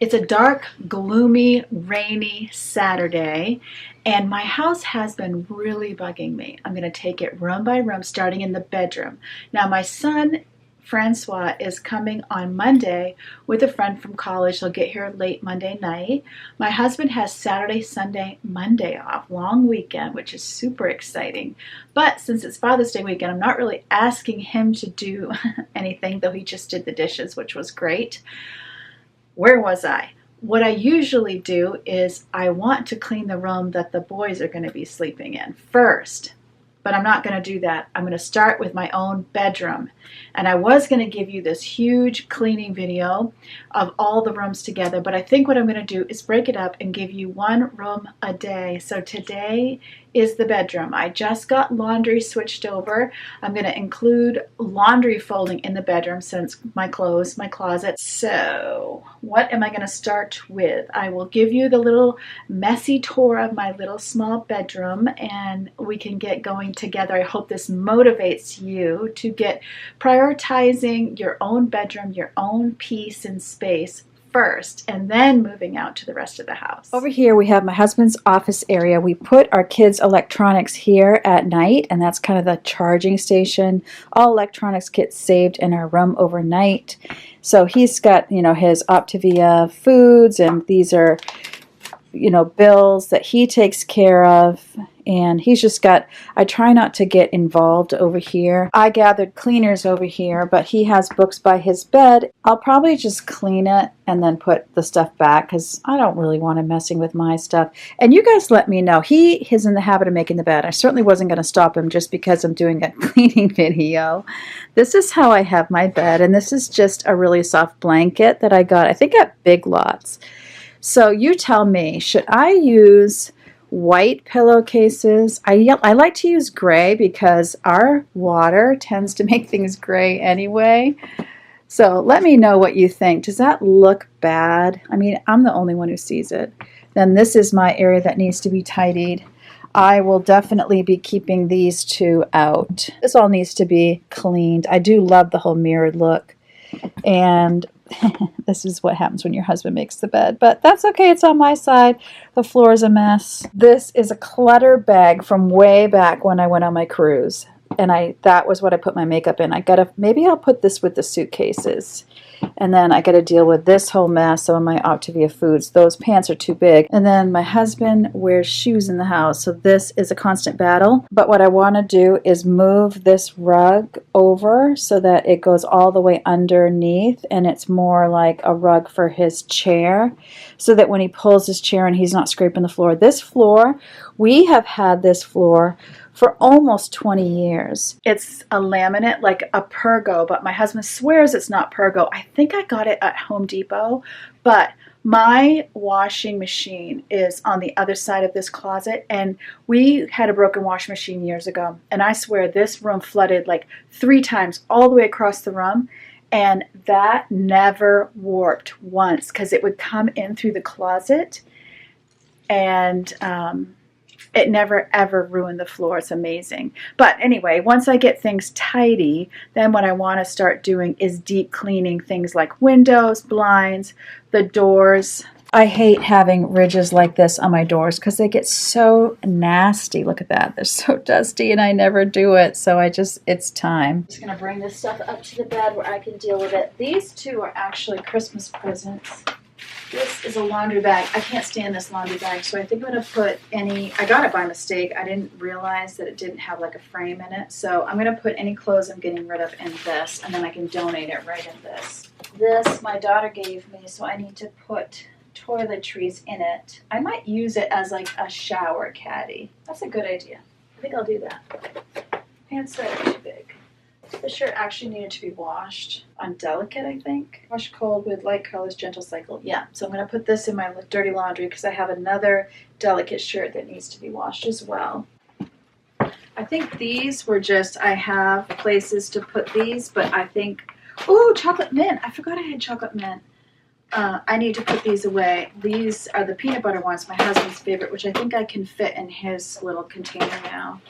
It's a dark, gloomy, rainy Saturday, and my house has been really bugging me. I'm going to take it room by room, starting in the bedroom. Now, my son, Francois, is coming on Monday with a friend from college. He'll get here late Monday night. My husband has Saturday, Sunday, Monday off, long weekend, which is super exciting. But since it's Father's Day weekend, I'm not really asking him to do anything, though he just did the dishes, which was great. Where was I? What I usually do is I want to clean the room that the boys are going to be sleeping in first, but I'm not going to do that. I'm going to start with my own bedroom. And I was going to give you this huge cleaning video of all the rooms together, but I think what I'm going to do is break it up and give you one room a day. So today is the bedroom. I just got laundry switched over. I'm going to include laundry folding in the bedroom since my clothes, my closet. So what am I going to start with? I will give you the little messy tour of my little small bedroom and we can get going together. I hope this motivates you to get prioritizing your own bedroom, your own peace and space first, and then moving out to the rest of the house. Over here we have my husband's office area. We put our kids' electronics here at night, and that's kind of the charging station. All electronics get saved in our room overnight. So he's got, his Optavia foods, and these are, bills that he takes care of. And he's just got, I try not to get involved over here. I gathered cleaners over here, but he has books by his bed. I'll probably just clean it and then put the stuff back because I don't really want him messing with my stuff. And you guys let me know. He is in the habit of making the bed. I certainly wasn't going to stop him just because I'm doing a cleaning video. This is how I have my bed, and this is just a really soft blanket that I got, I think, at Big Lots. So you tell me, should I use white pillowcases? I like to use gray because our water tends to make things gray anyway. So let me know what you think. Does that look bad? I mean, I'm the only one who sees it. Then this is my area that needs to be tidied. I will definitely be keeping these two out. This all needs to be cleaned. I do love the whole mirrored look. And this is what happens when your husband makes the bed, but that's okay. It's on my side. The floor is a mess. This is a clutter bag from way back when I went on my cruise, and that was what I put my makeup in. Maybe I'll put this with the suitcases. And then I got to deal with this whole mess, some of my Optavia foods. Those pants are too big. And then my husband wears shoes in the house, so this is a constant battle. But what I want to do is move this rug over so that it goes all the way underneath, and it's more like a rug for his chair, so that when he pulls his chair and he's not scraping the floor. This floor, we have had this floor for almost 20 years. It's a laminate, like a Pergo, but my husband swears it's not Pergo. I think I got it at Home Depot, but my washing machine is on the other side of this closet, and we had a broken washing machine years ago, and I swear this room flooded like 3 times all the way across the room, and that never warped once because it would come in through the closet, and it never ever ruined the floor. It's amazing. But anyway, once I get things tidy, then what I want to start doing is deep cleaning things like windows, blinds, the doors. I hate having ridges like this on my doors because they get so nasty. Look at that. They're so dusty and I never do it. So it's time. I'm just going to bring this stuff up to the bed where I can deal with it. These two are actually Christmas presents. This is a laundry bag. I can't stand this laundry bag, so I think I'm going to put I got it by mistake. I didn't realize that it didn't have like a frame in it. So I'm going to put any clothes I'm getting rid of in this, and then I can donate it right in this. This my daughter gave me, so I need to put toiletries in it. I might use it as like a shower caddy. That's a good idea. I think I'll do that. Pants are too big. This shirt actually needed to be washed on delicate, I think. Wash cold with light colors, gentle cycle. Yeah, so I'm going to put this in my dirty laundry because I have another delicate shirt that needs to be washed as well. I think these were just, I have places to put these, but I think, oh, chocolate mint. I forgot I had chocolate mint. I need to put these away. These are the peanut butter ones, my husband's favorite, which I think I can fit in his little container now.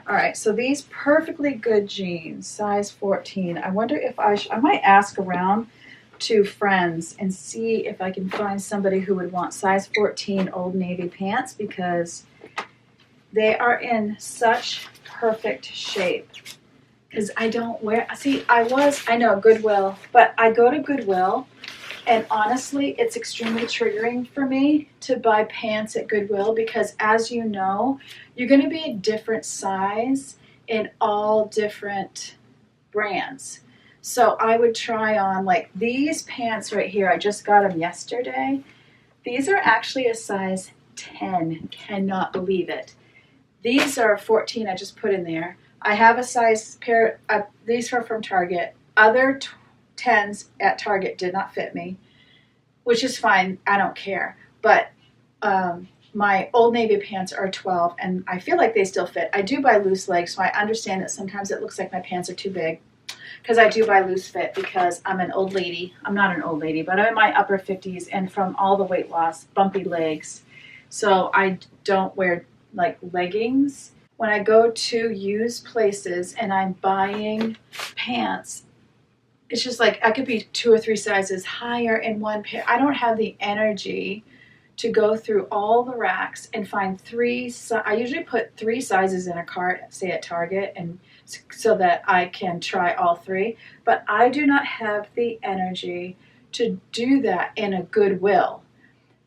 All right, so these perfectly good jeans, size 14. I wonder if I might ask around to friends and see if I can find somebody who would want size 14 Old Navy pants, because they are in such perfect shape. Because I don't wear, see, I know Goodwill, but I go to Goodwill, and honestly, it's extremely triggering for me to buy pants at Goodwill, because as you know, you're going to be a different size in all different brands. So I would try on like these pants right here. I just got them yesterday. These are actually a size 10. Cannot believe it. These are 14 I just put in there. I have a size pair, these are from Target. Other 10s at Target did not fit me, which is fine. I don't care. But my Old Navy pants are 12, and I feel like they still fit. I do buy loose legs, so I understand that sometimes it looks like my pants are too big, because I do buy loose fit because I'm an old lady. I'm not an old lady, but I'm in my upper 50s, and from all the weight loss, bumpy legs. So I don't wear like leggings. When I go to used places and I'm buying pants, it's just like I could be 2 or 3 sizes higher in one pair. I don't have the energy to go through all the racks and find 3. I usually put 3 sizes in a cart, say at Target, and so that I can try all 3. But I do not have the energy to do that in a Goodwill,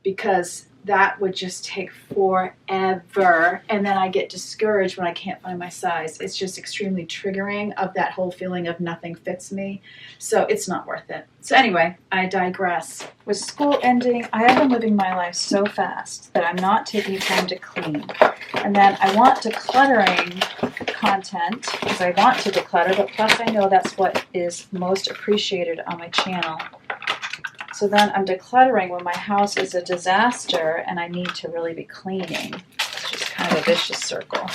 because that would just take forever, and then I get discouraged when I can't find my size. It's just extremely triggering of that whole feeling of nothing fits me, so it's not worth it. So anyway, I digress. With school ending, I have been living my life so fast that I'm not taking time to clean. And then I want decluttering content, because I want to declutter, but plus I know that's what is most appreciated on my channel. So then I'm decluttering when my house is a disaster and I need to really be cleaning. It's just kind of a vicious circle.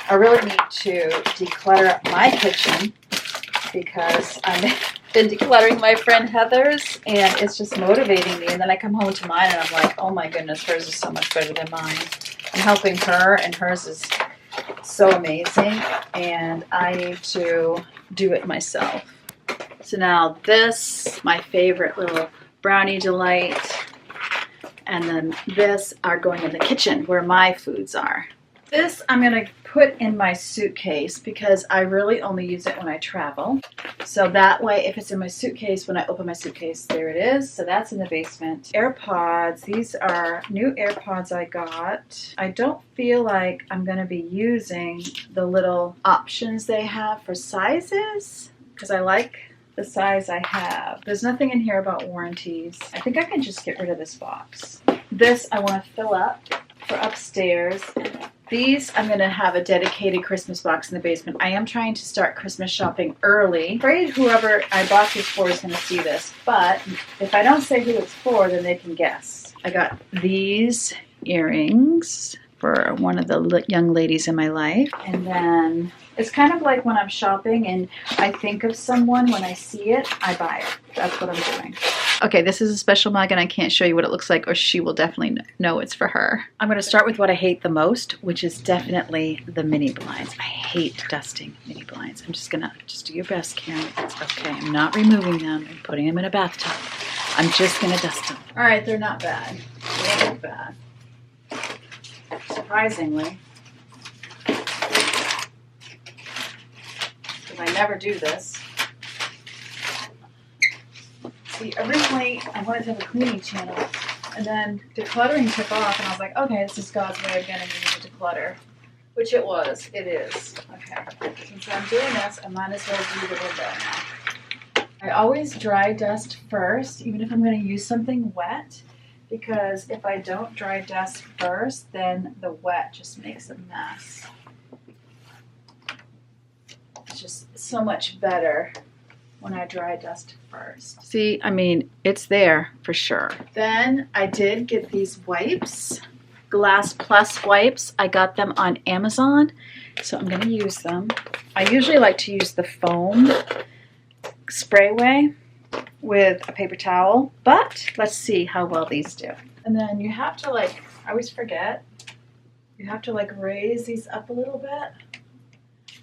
I really need to declutter my kitchen, because I've been decluttering my friend Heather's, and it's just motivating me. And then I come home to mine and I'm like, oh my goodness, hers is so much better than mine. I'm helping her, and hers is so amazing, and I need to do it myself. So now this, my favorite little brownie delight, and then this are going in the kitchen where my foods are. This I'm going to put in my suitcase, because I really only use it when I travel. So that way, if it's in my suitcase, when I open my suitcase, there it is. So that's in the basement. AirPods, these are new AirPods I got. I don't feel like I'm going to be using the little options they have for sizes, because I like the size I have. There's nothing in here about warranties. I think I can just get rid of this box. This I want to fill up for upstairs. These, I'm going to have a dedicated Christmas box in the basement. I am trying to start Christmas shopping early. I'm afraid whoever I bought this for is going to see this, but if I don't say who it's for, then they can guess. I got these earrings for one of the young ladies in my life, and then it's kind of like when I'm shopping and I think of someone, when I see it, I buy it. That's what I'm doing. Okay, this is a special mug, and I can't show you what it looks like, or she will definitely know it's for her. I'm going to start with what I hate the most, which is definitely the mini blinds. I hate dusting mini blinds. I'm just going to do your best, Karen. It's okay. I'm not removing them and putting them in a bathtub. I'm just going to dust them. All right, they're not bad. They don't look bad. Surprisingly. Because I never do this. See, originally I wanted to have a cleaning channel, and then decluttering took off, and I was like, okay, this is God's way of getting me to declutter. Which it was. It is. Okay. Since I'm doing this, I might as well do the window now. I always dry dust first, even if I'm going to use something wet, because if I don't dry dust first, then the wet just makes a mess. It's just so much better when I dry dust first. See, I mean, it's there for sure. Then I did get these wipes, Glass Plus wipes. I got them on Amazon, so I'm going to use them. I usually like to use the foam spray way with a paper towel, but let's see how well these do. And then you have to, like, I always forget, you have to like raise these up a little bit,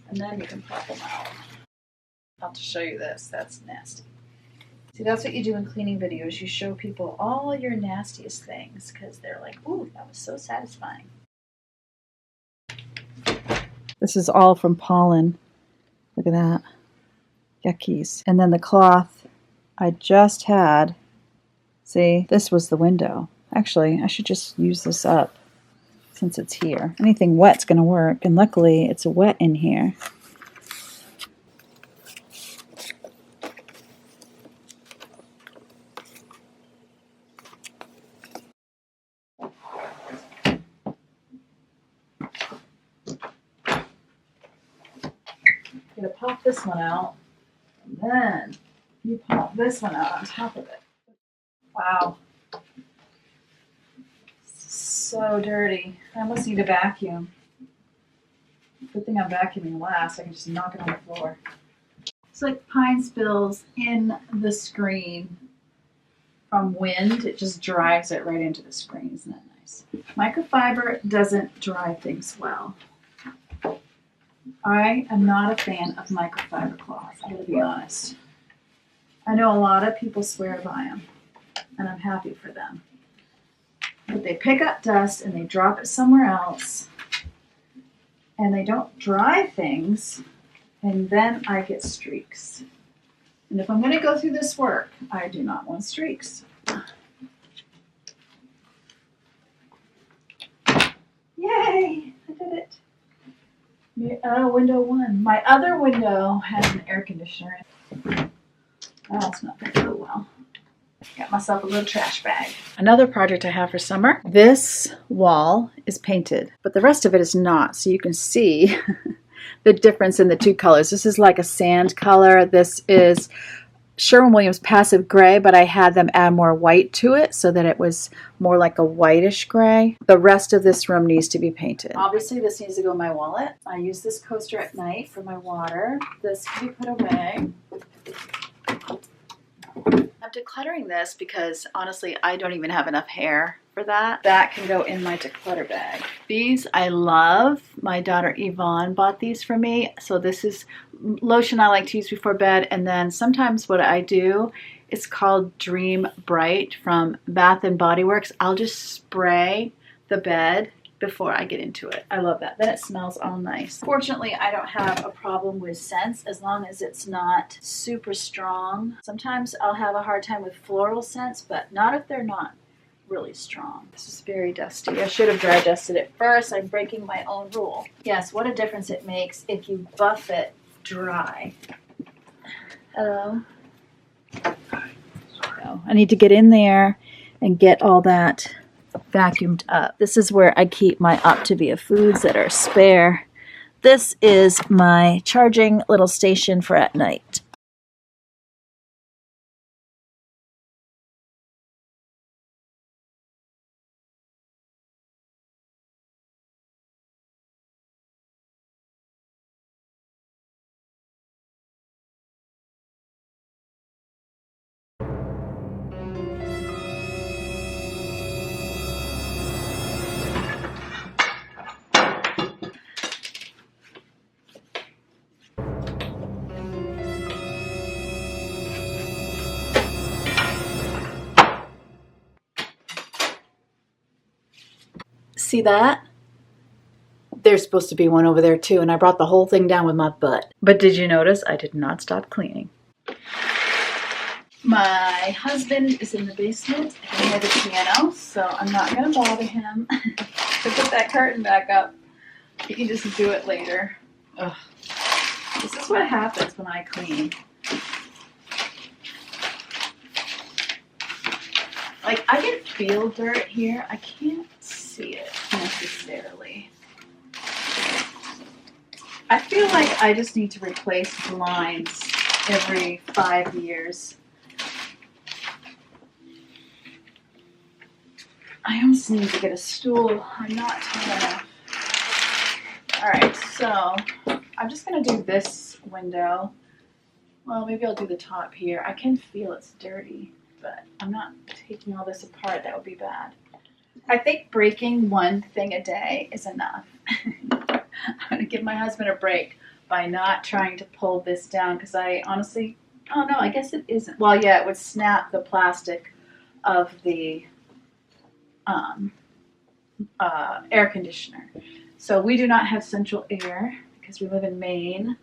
and then you can pop them out. I'll have to show you this. That's nasty. See, that's what you do in cleaning videos. You show people all your nastiest things because they're like, ooh, that was so satisfying. This is all from pollen. Look at that. Yuckies. And then the cloth I just had. See, this was the window. Actually, I should just use this up since it's here. Anything wet's going to work, and luckily it's wet in here. I'm going to pop this one out, and then you pop this one out on top of it. Wow. So dirty. I almost need a vacuum. Good thing I'm vacuuming last. I can just knock it on the floor. It's like pine spills in the screen from wind. It just drives it right into the screen. Isn't that nice? Microfiber doesn't dry things well. I am not a fan of microfiber cloth, I gotta be honest. I know a lot of people swear by them, and I'm happy for them. But they pick up dust and they drop it somewhere else, and they don't dry things, and then I get streaks. And if I'm going to go through this work, I do not want streaks. Yay! I did it. Window one. My other window has an air conditioner in it. That's not going to go well. Got myself a little trash bag. Another project I have for summer. This wall is painted, but the rest of it is not. So you can see the difference in the two colors. This is like a sand color. This is Sherwin-Williams Passive Gray, but I had them add more white to it so that it was more like a whitish gray. The rest of this room needs to be painted. Obviously, this needs to go in my wallet. I use this coaster at night for my water. This can be put away. I'm decluttering this because honestly, I don't even have enough hair for that. That can go in my declutter bag. These I love. My daughter Yvonne bought these for me. So this is lotion I like to use before bed. And then sometimes what I do, it's called Dream Bright from Bath and Body Works. I'll just spray the bed before I get into it. I love that. Then it smells all nice. Fortunately, I don't have a problem with scents as long as it's not super strong. Sometimes I'll have a hard time with floral scents, but not if they're not really strong. This is very dusty. I should have dry dusted it first. I'm breaking my own rule. Yes, what a difference it makes if you buff it dry. Hello? So I need to get in there and get all that vacuumed up. This is where I keep my Optavia foods that are spare. This is my charging little station for at night. See that? There's supposed to be one over there too, and I brought the whole thing down with my butt. But did you notice I did not stop cleaning? My husband is in the basement. I can hear the piano, so I'm not going to bother him to put that curtain back up. He can just do it later. Ugh. This is what happens when I clean. Like, I can feel dirt here. I can't see it necessarily. I feel like I just need to replace blinds every 5 years. I almost need to get a stool. I'm not tall enough. Alright, so I'm just going to do this window. Well, maybe I'll do the top here. I can feel it's dirty, but I'm not taking all this apart. That would be bad. I think breaking one thing a day is enough. I'm going to give my husband a break by not trying to pull this down because I honestly Oh no, I guess it isn't. Well, yeah, it would snap the plastic of the um, air conditioner. So we do not have central air because we live in Maine.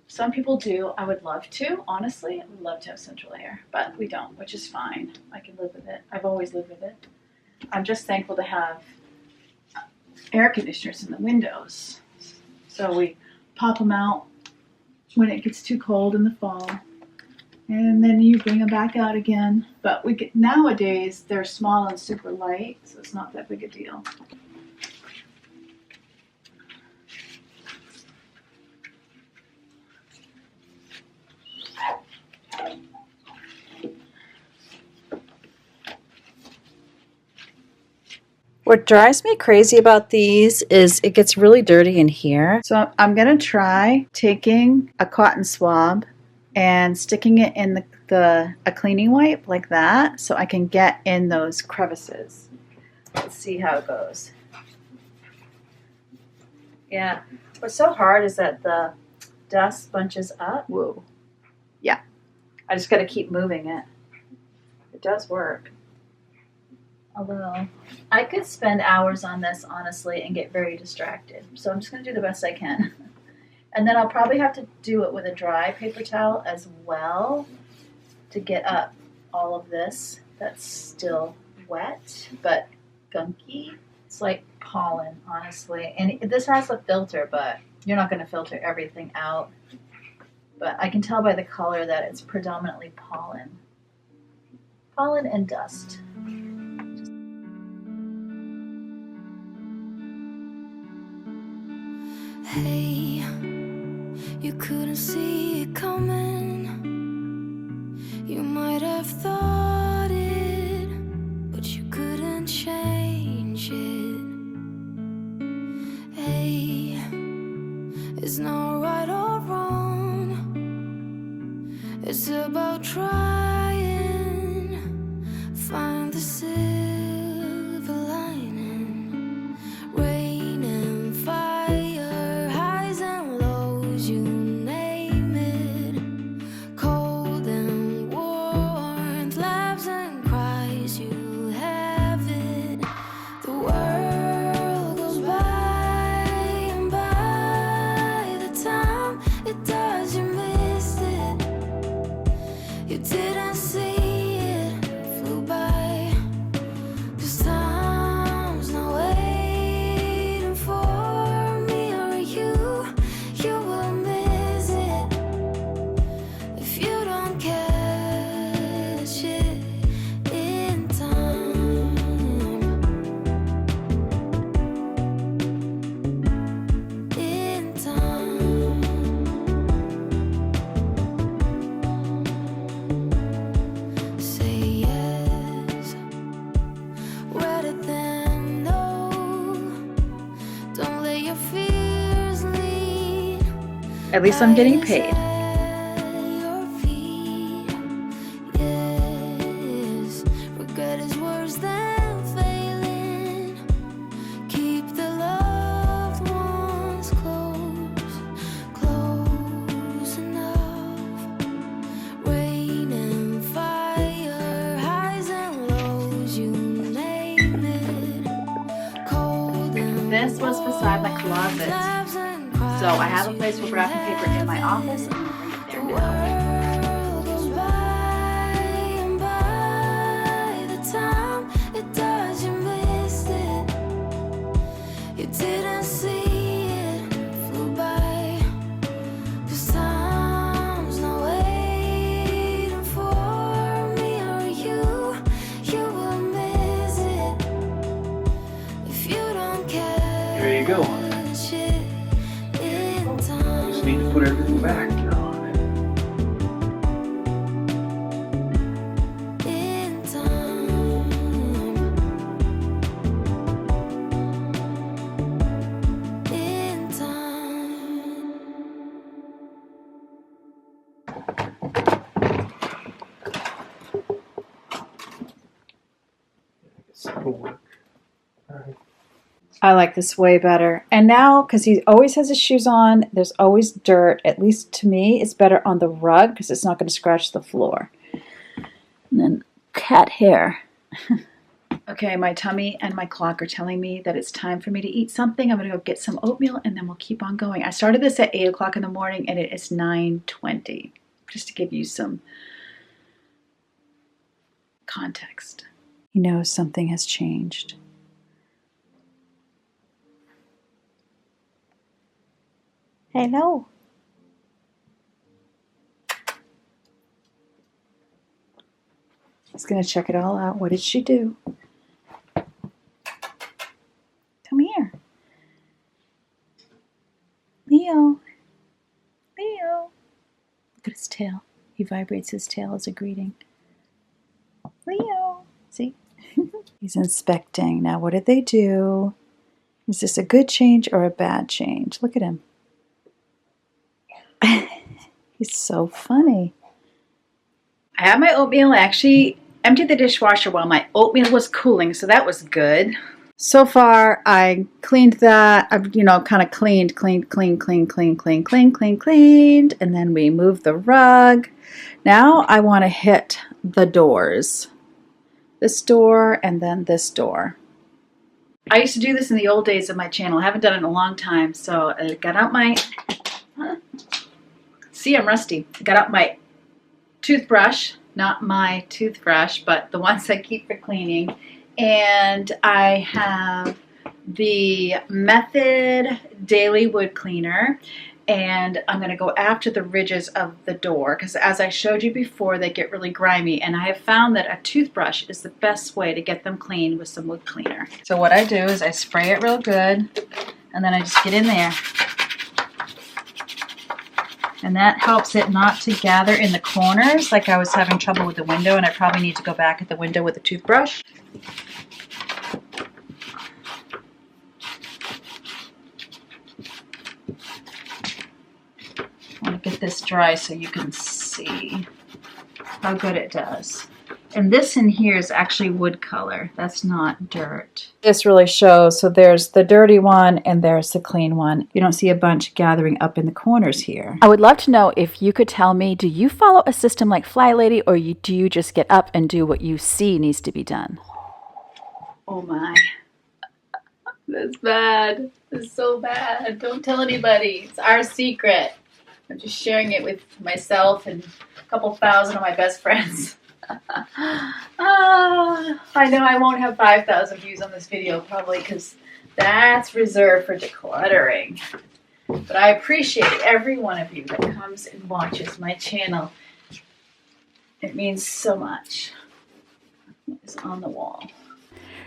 Some people do. I would love to, honestly. I would love to have central air, but we don't, which is fine. I can live with it. I've always lived with it. I'm just thankful to have air conditioners in the windows. So we pop them out when it gets too cold in the fall, and then you bring them back out again. But nowadays they're small and super light, so it's not that big a deal. What drives me crazy about these is it gets really dirty in here. So I'm going to try taking a cotton swab and sticking it in a cleaning wipe like that so I can get in those crevices. Let's see how it goes. Yeah. What's so hard is that the dust bunches up. Whoa. Yeah. I just got to keep moving it. It does work. Although I could spend hours on this, honestly, and get very distracted. So I'm just going to do the best I can. And then I'll probably have to do it with a dry paper towel as well to get up all of this that's still wet but gunky. It's like pollen, honestly. And this has a filter, but you're not going to filter everything out. But I can tell by the color that it's predominantly pollen. Pollen and dust. Hey, you couldn't see it coming. You might have thought it, but you couldn't change it. Hey, it's not right or wrong. It's about trying, find the silver lining. Rain and fire, highs and lows, you name it. Cold and warmth, laughs and cries, you have it. The world goes by, and by the time it does, you missed it. You didn't see it, flew by. 'Cause time's not waiting for me or you. You will miss it if you don't catch it in time. In time. Say yes, rather than no. Don't let your fears lead. At least I'm getting paid. Your feet. Yes, regret is worse than failing. Keep the loved ones close, close enough. Rain and fire, highs and lows, you name it. Cold and This was beside my closet. laughs and So I have a place for wrapping paper in my office. I'm going to bring it there now. world goes by, and by the time it does, you missed it. You didn't see it, flew by. 'Cause time's not waiting for me or you. You will miss it if you don't catch There you go. it in time. Just need to put everything back. In time. In time. It'll work. All right. I like this way better. And now, because he always has his shoes on, there's always dirt. At least to me, it's better on the rug because it's not going to scratch the floor. And then cat hair. Okay, my tummy and my clock are telling me that it's time for me to eat something. I'm going to go get some oatmeal and then we'll keep on going. I started this at 8 o'clock in the morning and it is 9:20, just to give you some context. He knows something has changed. Hello. He's going to check it all out. What did she do? Come here. Leo. Leo. Look at his tail. He vibrates his tail as a greeting. Leo. See? He's inspecting. Now, what did they do? Is this a good change or a bad change? Look at him. He's so funny. I had my oatmeal. I actually emptied the dishwasher while my oatmeal was cooling, so that was good. So far, I cleaned that. I've, kind of cleaned, and then we moved the rug. Now I want to hit the doors. This door and then this door. I used to do this in the old days of my channel. I haven't done it in a long time, so I got out my... See, I'm rusty. I got out my toothbrush, not my toothbrush, but the ones I keep for cleaning. And I have the Method Daily Wood Cleaner. And I'm going to go after the ridges of the door because as I showed you before, they get really grimy. And I have found that a toothbrush is the best way to get them clean with some wood cleaner. So what I do is I spray it real good and then I just get in there. And that helps it not to gather in the corners like I was having trouble with the window, and I probably need to go back at the window with a toothbrush. I want to get this dry so you can see how good it does. And this in here is actually wood color. That's not dirt. This really shows. So there's the dirty one and there's the clean one. You don't see a bunch gathering up in the corners here. I would love to know if you could tell me, do you follow a system like Fly Lady, or do you just get up and do what you see needs to be done? Oh my. That's bad. It's so bad. Don't tell anybody. It's our secret. I'm just sharing it with myself and a couple thousand of my best friends. I know I won't have 5,000 views on this video probably because that's reserved for decluttering. But I appreciate every one of you that comes and watches my channel. It means so much. It's on the wall.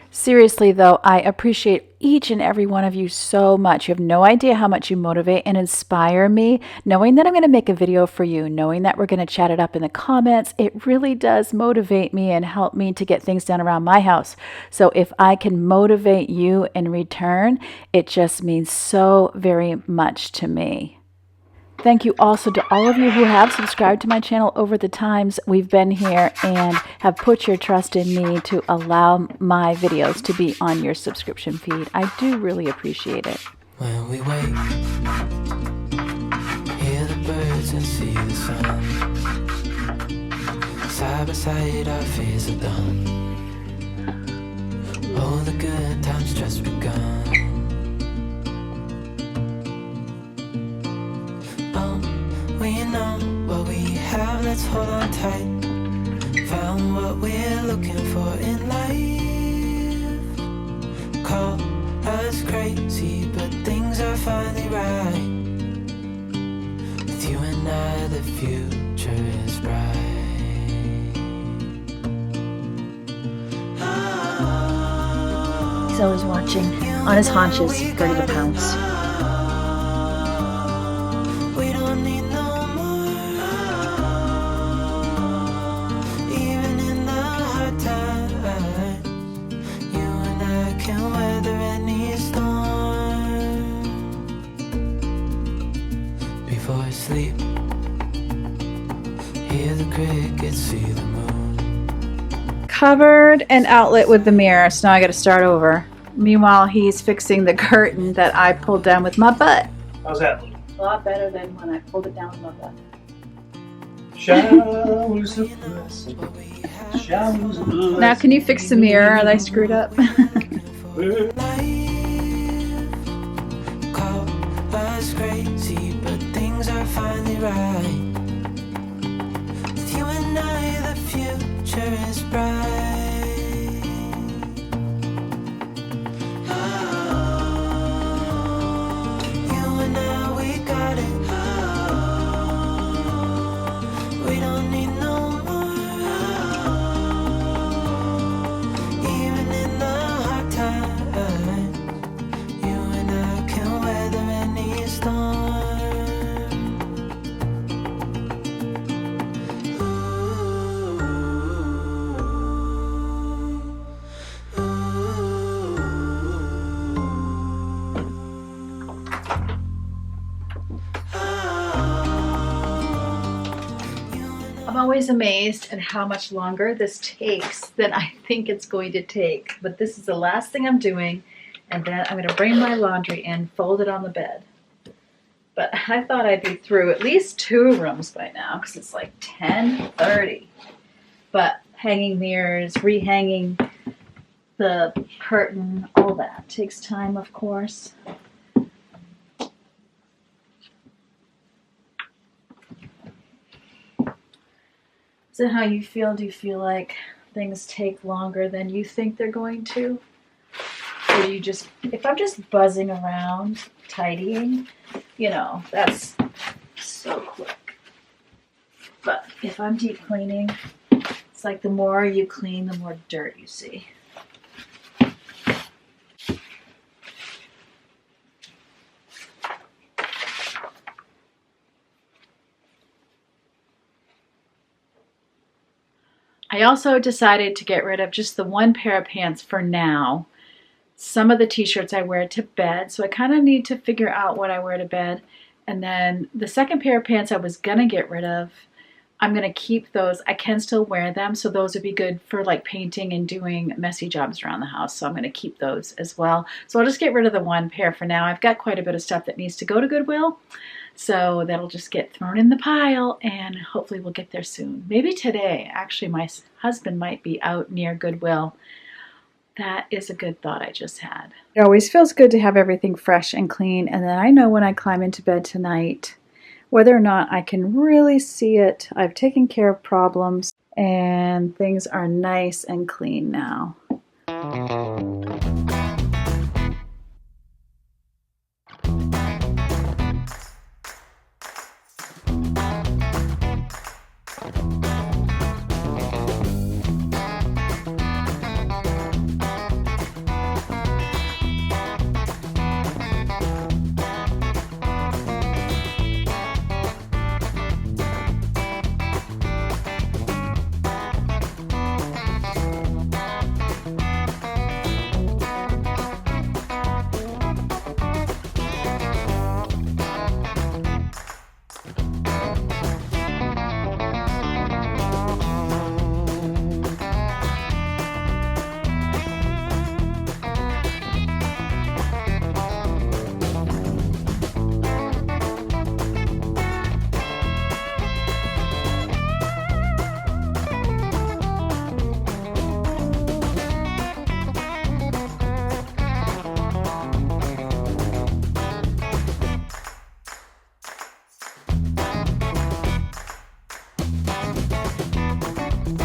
Seriously, though, I appreciate each and every one of you so much. You have no idea how much you motivate and inspire me. Knowing that I'm going to make a video for you, knowing that we're going to chat it up in the comments, it really does motivate me and help me to get things done around my house. So if I can motivate you in return, it just means so very much to me. Thank you also to all of you who have subscribed to my channel over the times we've been here and have put your trust in me to allow my videos to be on your subscription feed. I do really appreciate it. When we wake, hear the birds and see the sun. Side by side our fears are done. All the good times just begun. We know what we have, let's hold on tight. Found what we're looking for in life. Call us crazy, but things are finally right. With you and I, the future is bright. He's always watching, on his haunches, ready to pounce. Before I sleep, hear the crickets, see the moon. Covered and outlet with the mirror, so now I got to start over. Meanwhile, he's fixing the curtain that I pulled down with my butt. How's that? A lot better than when I pulled it down with my butt. Showers of blessing. Showers of blessing. Now can you fix the mirror that I screwed up? Call us crazy, but things are finally right. With you and I, the future is bright. You and I, we got it. We don't need no more. Even in the hard times, you and I can weather any storm. I'm always amazed at how much longer this takes than I think it's going to take. But this is the last thing I'm doing, and then I'm going to bring my laundry in, fold it on the bed. But I thought I'd be through at least 2 rooms by now because it's like 10:30. But hanging mirrors, rehanging the curtain, all that takes time, of course. Is that how you feel? Do you feel like things take longer than you think they're going to? Or do you just, if I'm just buzzing around tidying, you know, that's so quick. But if I'm deep cleaning, it's like the more you clean, the more dirt you see. I also decided to get rid of just the 1 pair of pants for now. Some of the t-shirts I wear to bed, so I kind of need to figure out what I wear to bed. And then the second pair of pants I was gonna get rid of, I'm gonna keep those. I can still wear them, so those would be good for like painting and doing messy jobs around the house. So I'm gonna keep those as well. So I'll just get rid of the 1 pair for now. I've got quite a bit of stuff that needs to go to Goodwill. So that'll just get thrown in the pile, and hopefully we'll get there soon. Maybe today. Actually, my husband might be out near Goodwill. That is a good thought I just had. It always feels good to have everything fresh and clean, and then I know when I climb into bed tonight whether or not I can really see it. I've taken care of problems, and things are nice and clean now.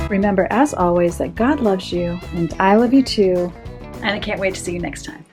Remember, as always, that God loves you, and I love you too. And I can't wait to see you next time.